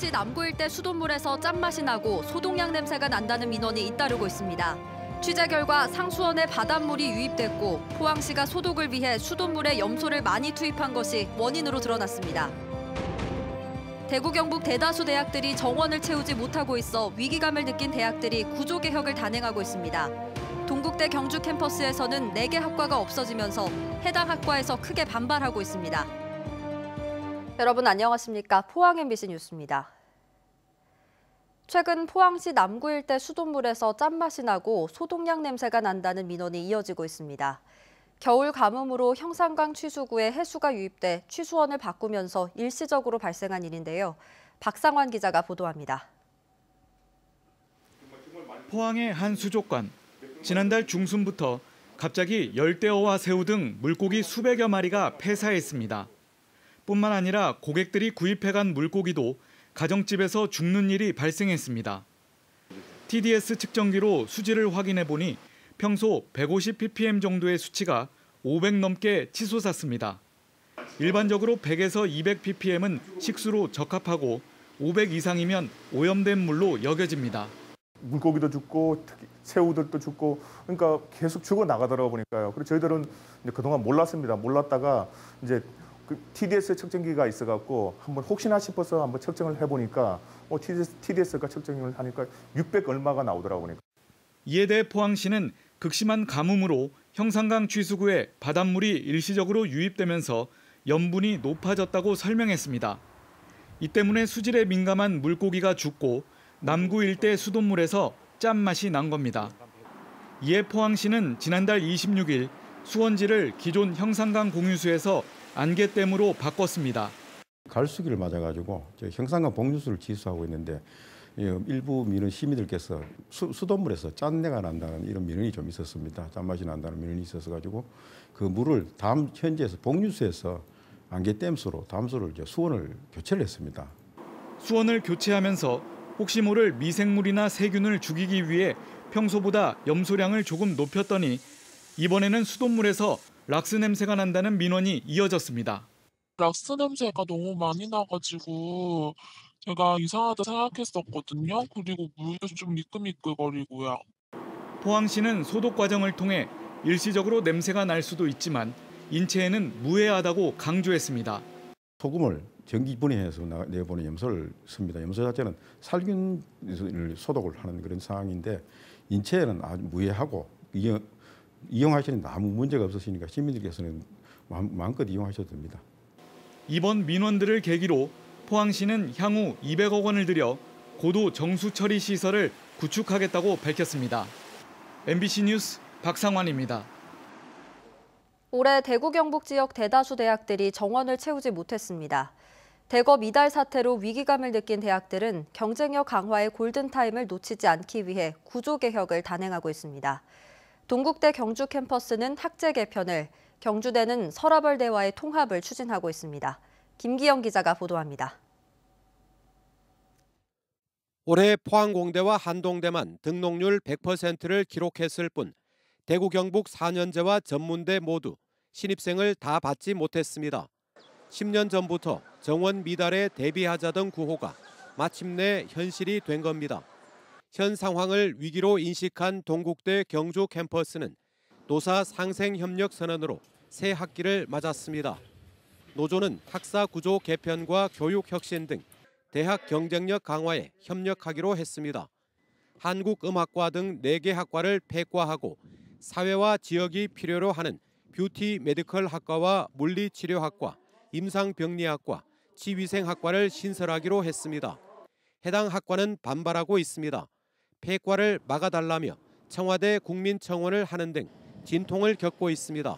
포항시 남구 일대 수돗물에서 짠맛이 나고 소독약 냄새가 난다는 민원이 잇따르고 있습니다. 취재 결과 상수원에 바닷물이 유입됐고 포항시가 소독을 위해 수돗물에 염소를 많이 투입한 것이 원인으로 드러났습니다. 대구 경북 대다수 대학들이 정원을 채우지 못하고 있어 위기감을 느낀 대학들이 구조개혁을 단행하고 있습니다. 동국대 경주 캠퍼스에서는 4개 학과가 없어지면서 해당 학과에서 크게 반발하고 있습니다. 여러분 안녕하십니까? 포항 MBC 뉴스입니다. 최근 포항시 남구 일대 수돗물에서 짠맛이 나고 소독약 냄새가 난다는 민원이 이어지고 있습니다. 겨울 가뭄으로 형산강 취수구에 해수가 유입돼 취수원을 바꾸면서 일시적으로 발생한 일인데요. 박상환 기자가 보도합니다. 포항의 한 수족관. 지난달 중순부터 갑자기 열대어와 새우 등 물고기 수백여 마리가 폐사했습니다. 뿐만 아니라 고객들이 구입해간 물고기도 가정집에서 죽는 일이 발생했습니다. TDS 측정기로 수질을 확인해 보니 평소 150 ppm 정도의 수치가 500 넘게 치솟았습니다. 일반적으로 100에서 200 ppm은 식수로 적합하고 500 이상이면 오염된 물로 여겨집니다. 물고기도 죽고 새우들도 죽고 그러니까 계속 죽어 나가더라고 보니까요. 그래서 저희들은 이제 그동안 몰랐습니다. 몰랐다가 이제 TDS 측정기가 있어갖고 한번 혹시나 싶어서 한번 측정을 해보니까 TDS가 측정을 하니까 600 얼마가 나오더라고 보니까. 이에 대해 포항시는 극심한 가뭄으로 형산강 취수구에 바닷물이 일시적으로 유입되면서 염분이 높아졌다고 설명했습니다. 이 때문에 수질에 민감한 물고기가 죽고 남구 일대 수돗물에서 짠맛이 난 겁니다. 이에 포항시는 지난달 26일 수원지를 기존 형산강 공유수에서 안개댐으로 바꿨습니다. 가을수기를 맞아가지고 형산강 복류수를 취수하고 있는데 일부 민원 시민들께서 수돗물에서 짠내가 난다는 이런 민원이 좀 있었습니다. 짠맛이 난다는 민원이 있어서 그 물을 현지에서 복류수에서 안개댐수로 담수를 수원을 교체를 했습니다. 수원을 교체하면서 혹시 모를 미생물이나 세균을 죽이기 위해 평소보다 염소량을 조금 높였더니 이번에는 수돗물에서 락스 냄새가 난다는 민원이 이어졌습니다. 락스 냄새가 너무 많이 나가지고 제가 이상하다 생각했었거든요. 그리고 물도 좀 미끌미끌거리고요. 포항시는 소독 과정을 통해 일시적으로 냄새가 날 수도 있지만 인체에는 무해하다고 강조했습니다. 소금을 전기 분해해서 내보낸 염소를 씁니다. 염소 자체는 살균을 소독을 하는 그런 상황인데 인체에는 아주 무해하고 이용하시는 아무 문제가 없으시니까 시민들께서는 마음껏 이용하셔도 됩니다. 이번 민원들을 계기로 포항시는 향후 200억 원을 들여 고도 정수 처리 시설을 구축하겠다고 밝혔습니다. MBC 뉴스 박상환입니다. 올해 대구 경북 지역 대다수 대학들이 정원을 채우지 못했습니다. 대거 이달 사태로 위기감을 느낀 대학들은 경쟁력 강화의 골든타임을 놓치지 않기 위해 구조개혁을 단행하고 있습니다. 동국대 경주 캠퍼스는 학제 개편을, 경주대는 서라벌대와의 통합을 추진하고 있습니다. 김기영 기자가 보도합니다. 올해 포항공대와 한동대만 등록률 100%를 기록했을 뿐 대구 경북 4년제와 전문대 모두 신입생을 다 받지 못했습니다. 10년 전부터 정원 미달에 대비하자던 구호가 마침내 현실이 된 겁니다. 현 상황을 위기로 인식한 동국대 경주 캠퍼스는 노사 상생협력 선언으로 새 학기를 맞았습니다. 노조는 학사 구조 개편과 교육 혁신 등 대학 경쟁력 강화에 협력하기로 했습니다. 한국음악과 등 4개 학과를 폐과하고 사회와 지역이 필요로 하는 뷰티 메디컬 학과와 물리치료학과, 임상병리학과, 치위생학과를 신설하기로 했습니다. 해당 학과는 반발하고 있습니다. 폐과를 막아달라며 청와대 국민청원을 하는 등 진통을 겪고 있습니다.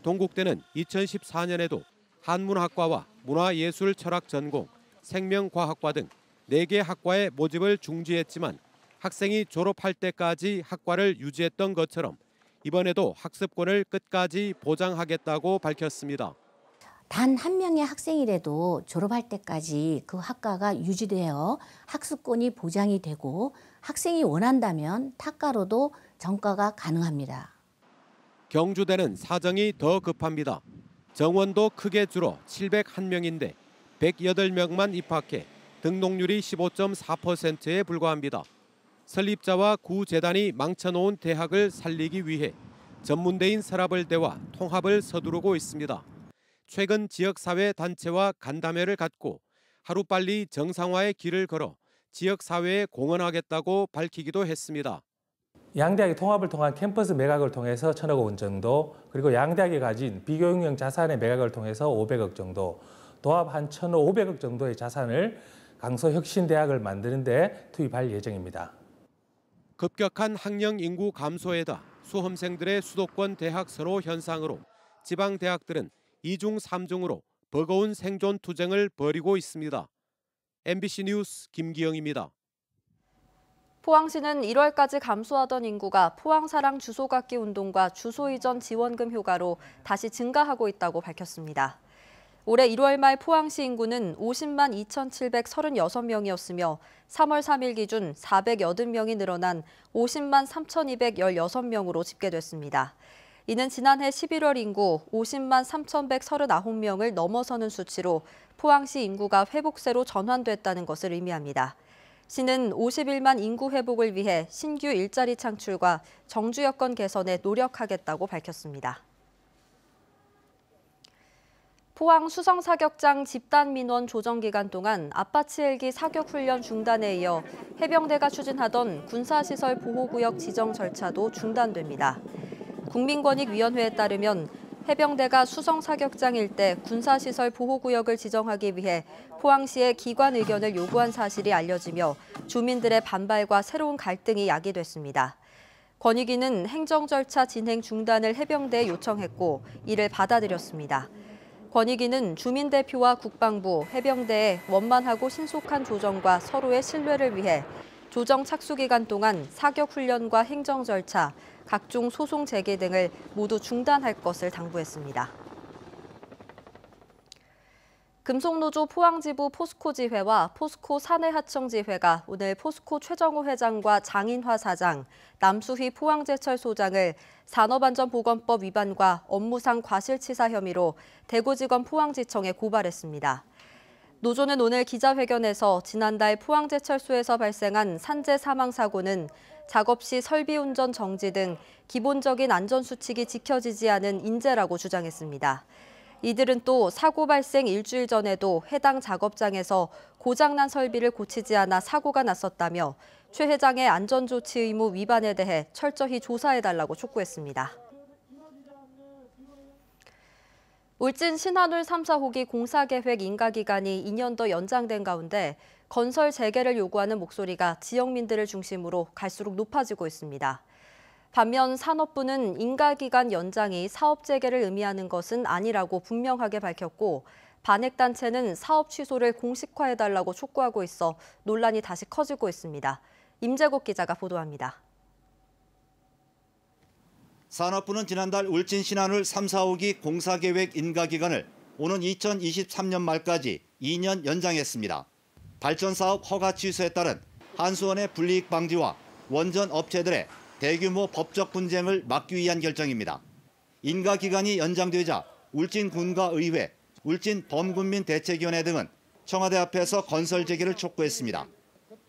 동국대는 2014년에도 한문학과와 문화예술철학 전공, 생명과학과 등 4개 학과의 모집을 중지했지만 학생이 졸업할 때까지 학과를 유지했던 것처럼 이번에도 학습권을 끝까지 보장하겠다고 밝혔습니다. 단 한 명의 학생이라도 졸업할 때까지 그 학과가 유지되어 학습권이 보장이 되고 학생이 원한다면 학과로도 전과가 가능합니다. 경주대는 사정이 더 급합니다. 정원도 크게 줄어 701명인데 108명만 입학해 등록률이 15.4%에 불과합니다. 설립자와 구재단이 망쳐놓은 대학을 살리기 위해 전문대인 서랍을대와 통합을 서두르고 있습니다. 최근 지역사회 단체와 간담회를 갖고 하루빨리 정상화의 길을 걸어 지역사회에 공헌하겠다고 밝히기도 했습니다. 양대학의 통합을 통한 캠퍼스 매각을 통해서 1,000억 원 정도, 그리고 양대학이 가진 비교육용 자산의 매각을 통해서 500억 정도, 도합 한 1,500억 정도의 자산을 강서혁신대학을 만드는 데 투입할 예정입니다. 급격한 학령 인구 감소에다 수험생들의 수도권 대학 서로 현상으로 지방 대학들은 2중 3중으로 버거운 생존 투쟁을 벌이고 있습니다. MBC 뉴스 김기영입니다. 포항시는 1월까지 감소하던 인구가 포항사랑 주소갖기 운동과 주소 이전 지원금 효과로 다시 증가하고 있다고 밝혔습니다. 올해 1월 말 포항시 인구는 50만 2,736명이었으며 3월 3일 기준 480명이 늘어난 50만 3,216명으로 집계됐습니다. 이는 지난해 11월 인구 50만 3,139명을 넘어서는 수치로 포항시 인구가 회복세로 전환됐다는 것을 의미합니다. 시는 51만 인구 회복을 위해 신규 일자리 창출과 정주 여건 개선에 노력하겠다고 밝혔습니다. 포항 수성사격장 집단 민원 조정 기간 동안 아파치 헬기 사격 훈련 중단에 이어 해병대가 추진하던 군사시설 보호구역 지정 절차도 중단됩니다. 국민권익위원회에 따르면 해병대가 수성사격장 일대 군사시설 보호구역을 지정하기 위해 포항시에 기관 의견을 요구한 사실이 알려지며 주민들의 반발과 새로운 갈등이 야기됐습니다. 권익위는 행정 절차 진행 중단을 해병대에 요청했고 이를 받아들였습니다. 권익위는 주민대표와 국방부, 해병대의 원만하고 신속한 조정과 서로의 신뢰를 위해 조정 착수 기간 동안 사격 훈련과 행정 절차, 각종 소송 제기 등을 모두 중단할 것을 당부했습니다. 금속노조 포항지부 포스코지회와 포스코 사내하청지회가 오늘 포스코 최정호 회장과 장인화 사장, 남수희 포항제철소장을 산업안전보건법 위반과 업무상 과실치사 혐의로 대구지검 포항지청에 고발했습니다. 노조는 오늘 기자회견에서 지난달 포항제철소에서 발생한 산재 사망 사고는 작업 시 설비 운전 정지 등 기본적인 안전수칙이 지켜지지 않은 인재라고 주장했습니다. 이들은 또 사고 발생 일주일 전에도 해당 작업장에서 고장난 설비를 고치지 않아 사고가 났었다며 최 회장의 안전조치 의무 위반에 대해 철저히 조사해달라고 촉구했습니다. 울진 신한울 3, 4호기 공사계획 인가기간이 2년 더 연장된 가운데 건설 재개를 요구하는 목소리가 지역민들을 중심으로 갈수록 높아지고 있습니다. 반면 산업부는 인가기간 연장이 사업 재개를 의미하는 것은 아니라고 분명하게 밝혔고 반핵단체는 사업 취소를 공식화해달라고 촉구하고 있어 논란이 다시 커지고 있습니다. 임재국 기자가 보도합니다. 산업부는 지난달 울진 신한울 3, 4호기 공사계획 인가기간을 오는 2023년 말까지 2년 연장했습니다. 발전사업 허가 취소에 따른 한수원의 불이익 방지와 원전 업체들의 대규모 법적 분쟁을 막기 위한 결정입니다. 인가기간이 연장되자 울진군가의회, 울진범군민대책위원회 등은 청와대 앞에서 건설 재개를 촉구했습니다.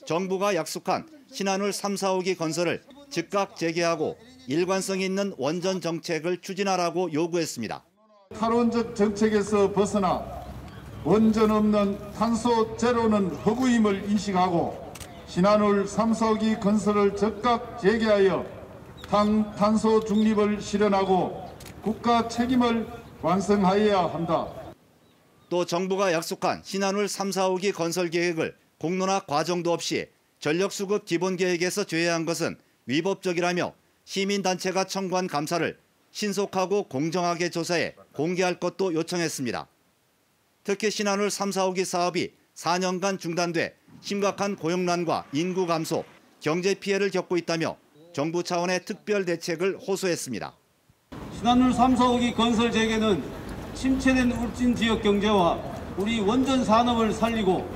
정부가 약속한 신한울 3, 4호기 건설을 즉각 재개하고 일관성 있는 원전 정책을 추진하라고 요구했습니다. 탈원적 정책에서 벗어나 원전 없는 탄소 제로는 허구임을 인식하고 신한울 3, 4호기 건설을 즉각 재개하여 탄소 중립을 실현하고 국가 책임을 완성하여야 한다. 또 정부가 약속한 신한울 3, 4호기 건설 계획을 공론화 과정도 없이 전력수급 기본계획에서 제외한 것은 위법적이라며 시민단체가 청구한 감사를 신속하고 공정하게 조사해 공개할 것도 요청했습니다. 특히 신한울 3, 4호기 사업이 4년간 중단돼 심각한 고용난과 인구 감소, 경제 피해를 겪고 있다며 정부 차원의 특별 대책을 호소했습니다. 신한울 3, 4호기 건설 재개는 침체된 울진 지역 경제와 우리 원전 산업을 살리고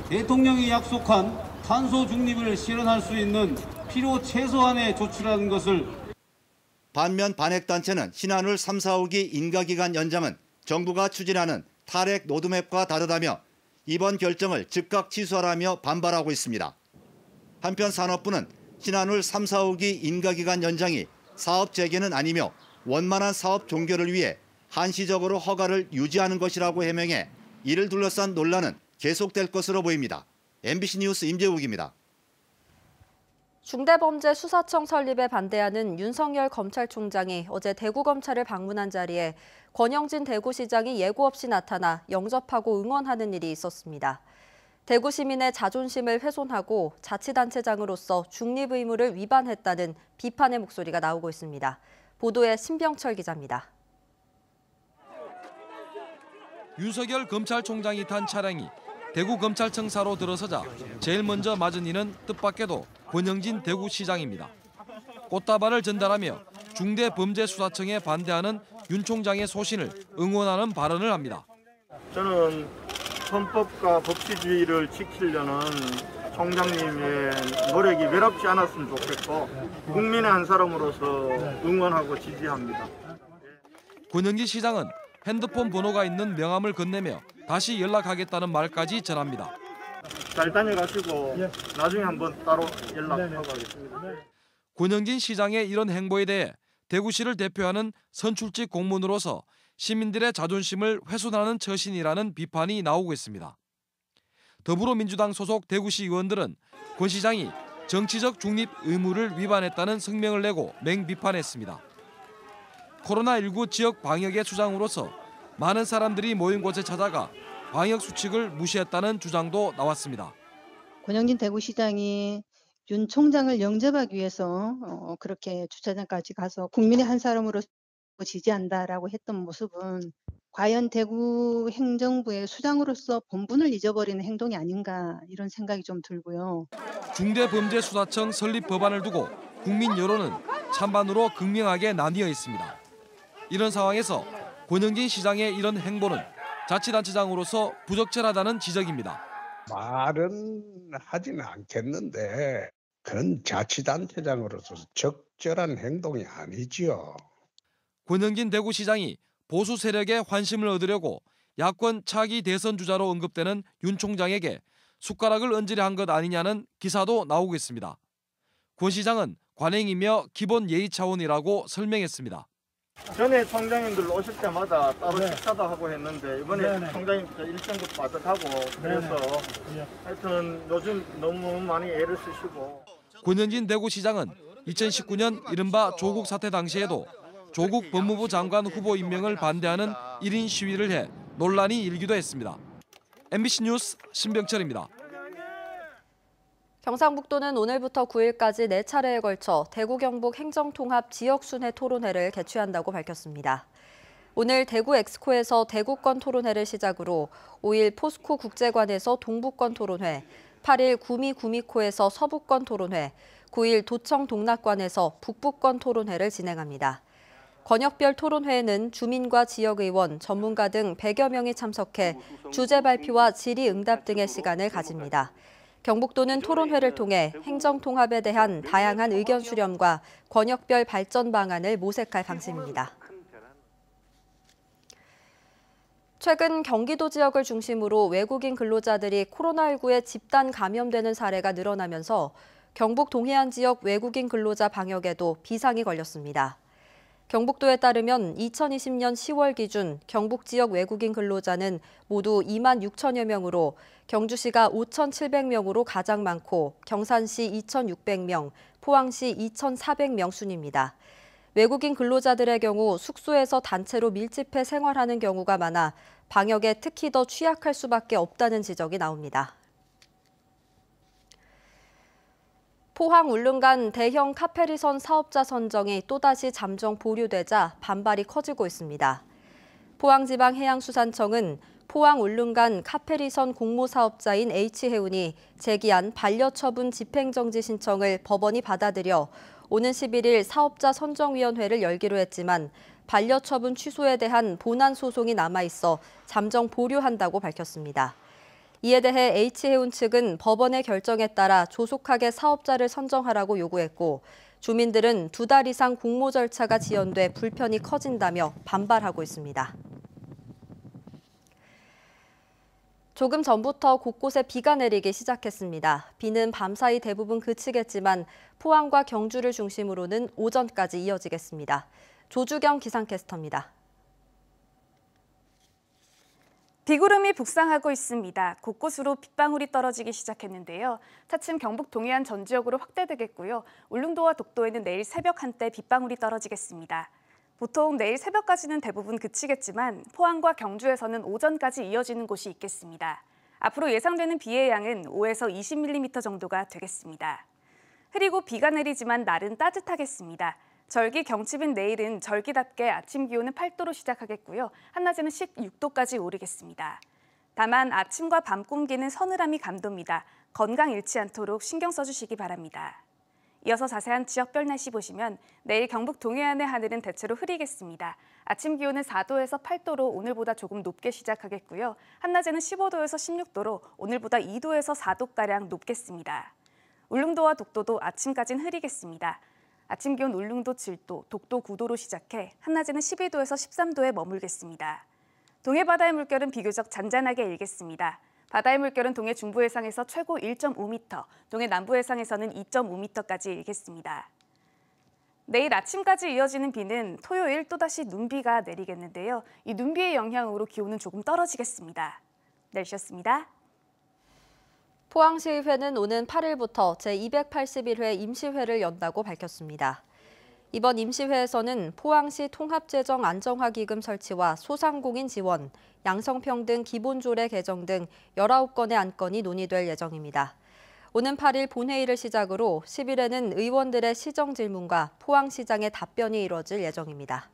대통령이 약속한 탄소 중립을 실현할 수 있는 필요 최소한의 조치라는 것을. 반면 반핵단체는 신한울 3, 4호기 인가기간 연장은 정부가 추진하는 탈핵 로드맵과 다르다며 이번 결정을 즉각 취소하라며 반발하고 있습니다. 한편 산업부는 신한울 3, 4호기 인가기간 연장이 사업 재개는 아니며 원만한 사업 종결을 위해 한시적으로 허가를 유지하는 것이라고 해명해 이를 둘러싼 논란은 계속될 것으로 보입니다. MBC 뉴스 임재욱입니다. 중대범죄수사청 설립에 반대하는 윤석열 검찰총장이 어제 대구검찰을 방문한 자리에 권영진 대구시장이 예고 없이 나타나 영접하고 응원하는 일이 있었습니다. 대구 시민의 자존심을 훼손하고 자치단체장으로서 중립 의무를 위반했다는 비판의 목소리가 나오고 있습니다. 보도에 신병철 기자입니다. 윤석열 검찰총장이 탄 차량이 대구검찰청사로 들어서자 제일 먼저 맞은 이는 뜻밖에도 권영진 대구시장입니다. 꽃다발을 전달하며 중대범죄수사청에 반대하는 윤 총장의 소신을 응원하는 발언을 합니다. 저는 헌법과 법치주의를 지키려는 총장님의 노력이 외롭지 않았으면 좋겠고 국민의 한 사람으로서 응원하고 지지합니다. 권영진 시장은 핸드폰 번호가 있는 명함을 건네며 다시 연락하겠다는 말까지 전합니다. 잘 다녀가시고 나중에 한번 따로 연락하고 하겠습니다. 권영진 시장의 이런 행보에 대해 대구시를 대표하는 선출직 공무원으로서 시민들의 자존심을 훼손하는 처신이라는 비판이 나오고 있습니다. 더불어민주당 소속 대구시 의원들은 권 시장이 정치적 중립 의무를 위반했다는 성명을 내고 맹비판했습니다. 코로나19 지역 방역의 수장으로서 많은 사람들이 모인 곳에 찾아가 방역 수칙을 무시했다는 주장도 나왔습니다. 권영진 대구시장이 윤 총장을 영접하기 위해서 그렇게 주차장까지 가서 국민의 한 사람으로 지지한다라고 했던 모습은 과연 대구 행정부의 수장으로서 본분을 잊어버리는 행동이 아닌가 이런 생각이 좀 들고요. 중대범죄수사청 설립 법안을 두고 국민 여론은 찬반으로 극명하게 나뉘어 있습니다. 이런 상황에서 권영진 시장의 이런 행보는 자치단체장으로서 부적절하다는 지적입니다. 말은 하지는 않겠는데 그건 자치단체장으로서 적절한 행동이 아니지요. 권영진 대구시장이 보수 세력의 환심을 얻으려고 야권 차기 대선 주자로 언급되는 윤 총장에게 숟가락을 얹으려 한 것 아니냐는 기사도 나오고 있습니다. 권 시장은 관행이며 기본 예의 차원이라고 설명했습니다. 전에 총장님들 오실 때마다 따로 식사도 하고 했는데 이번에 총장님 일정도 빠듯하고 그래서 하여튼 요즘 너무 많이 애를 쓰시고. 권영진 대구시장은 2019년 이른바 조국 사태 당시에도 조국 법무부 장관 후보 임명을 반대하는 1인 시위를 해 논란이 일기도 했습니다. MBC 뉴스 신병철입니다. 경상북도는 오늘부터 9일까지 4차례에 걸쳐 대구 경북 행정통합 지역순회 토론회를 개최한다고 밝혔습니다. 오늘 대구 엑스코에서 대구권 토론회를 시작으로 5일 포스코 국제관에서 동부권 토론회, 8일 구미 구미코에서 서부권 토론회, 9일 도청 동락관에서 북부권 토론회를 진행합니다. 권역별 토론회에는 주민과 지역의원, 전문가 등 100여 명이 참석해 주제 발표와 질의응답 등의 시간을 가집니다. 경북도는 토론회를 통해 행정통합에 대한 다양한 의견 수렴과 권역별 발전 방안을 모색할 방침입니다. 최근 경기도 지역을 중심으로 외국인 근로자들이 코로나19에 집단 감염되는 사례가 늘어나면서 경북 동해안 지역 외국인 근로자 방역에도 비상이 걸렸습니다. 경북도에 따르면 2020년 10월 기준 경북 지역 외국인 근로자는 모두 2만 6천여 명으로 경주시가 5,700명으로 가장 많고 경산시 2,600명, 포항시 2,400명 순입니다. 외국인 근로자들의 경우 숙소에서 단체로 밀집해 생활하는 경우가 많아 방역에 특히 더 취약할 수밖에 없다는 지적이 나옵니다. 포항 울릉간 대형 카페리선 사업자 선정이 또다시 잠정 보류되자 반발이 커지고 있습니다. 포항지방해양수산청은 포항 울릉간 카페리선 공모사업자인 H해운이 제기한 반려처분 집행정지 신청을 법원이 받아들여 오는 11일 사업자 선정위원회를 열기로 했지만 반려처분 취소에 대한 본안 소송이 남아있어 잠정 보류한다고 밝혔습니다. 이에 대해 H해운 측은 법원의 결정에 따라 조속하게 사업자를 선정하라고 요구했고 주민들은 2달 이상 공모 절차가 지연돼 불편이 커진다며 반발하고 있습니다. 조금 전부터 곳곳에 비가 내리기 시작했습니다. 비는 밤사이 대부분 그치겠지만 포항과 경주를 중심으로는 오전까지 이어지겠습니다. 조주경 기상캐스터입니다. 비구름이 북상하고 있습니다. 곳곳으로 빗방울이 떨어지기 시작했는데요. 차츰 경북 동해안 전 지역으로 확대되겠고요. 울릉도와 독도에는 내일 새벽 한때 빗방울이 떨어지겠습니다. 보통 내일 새벽까지는 대부분 그치겠지만 포항과 경주에서는 오전까지 이어지는 곳이 있겠습니다. 앞으로 예상되는 비의 양은 5에서 20mm 정도가 되겠습니다. 흐리고 비가 내리지만 날은 따뜻하겠습니다. 절기 경칩인 내일은 절기답게 아침 기온은 8도로 시작하겠고요. 한낮에는 16도까지 오르겠습니다. 다만 아침과 밤 꿈기는 서늘함이 감돕니다. 건강 잃지 않도록 신경 써주시기 바랍니다. 이어서 자세한 지역별 날씨 보시면 내일 경북 동해안의 하늘은 대체로 흐리겠습니다. 아침 기온은 4도에서 8도로 오늘보다 조금 높게 시작하겠고요. 한낮에는 15도에서 16도로 오늘보다 2도에서 4도가량 높겠습니다. 울릉도와 독도도 아침까지는 흐리겠습니다. 아침 기온 울릉도 7도, 독도 9도로 시작해 한낮에는 12도에서 13도에 머물겠습니다. 동해 바다의 물결은 비교적 잔잔하게 일겠습니다. 바다의 물결은 동해 중부 해상에서 최고 1.5m, 동해 남부 해상에서는 2.5m까지 일겠습니다. 내일 아침까지 이어지는 비는 토요일 또다시 눈비가 내리겠는데요. 이 눈비의 영향으로 기온은 조금 떨어지겠습니다. 날씨였습니다. 포항시의회는 오는 8일부터 제281회 임시회를 연다고 밝혔습니다. 이번 임시회에서는 포항시 통합재정 안정화기금 설치와 소상공인 지원, 양성평등 기본조례 개정 등 19건의 안건이 논의될 예정입니다. 오는 8일 본회의를 시작으로 10일에는 의원들의 시정 질문과 포항시장의 답변이 이뤄질 예정입니다.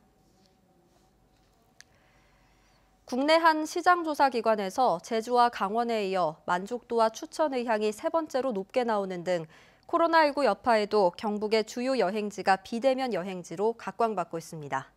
국내 한 시장조사기관에서 제주와 강원에 이어 만족도와 추천 의향이 세 번째로 높게 나오는 등 코로나19 여파에도 경북의 주요 여행지가 비대면 여행지로 각광받고 있습니다.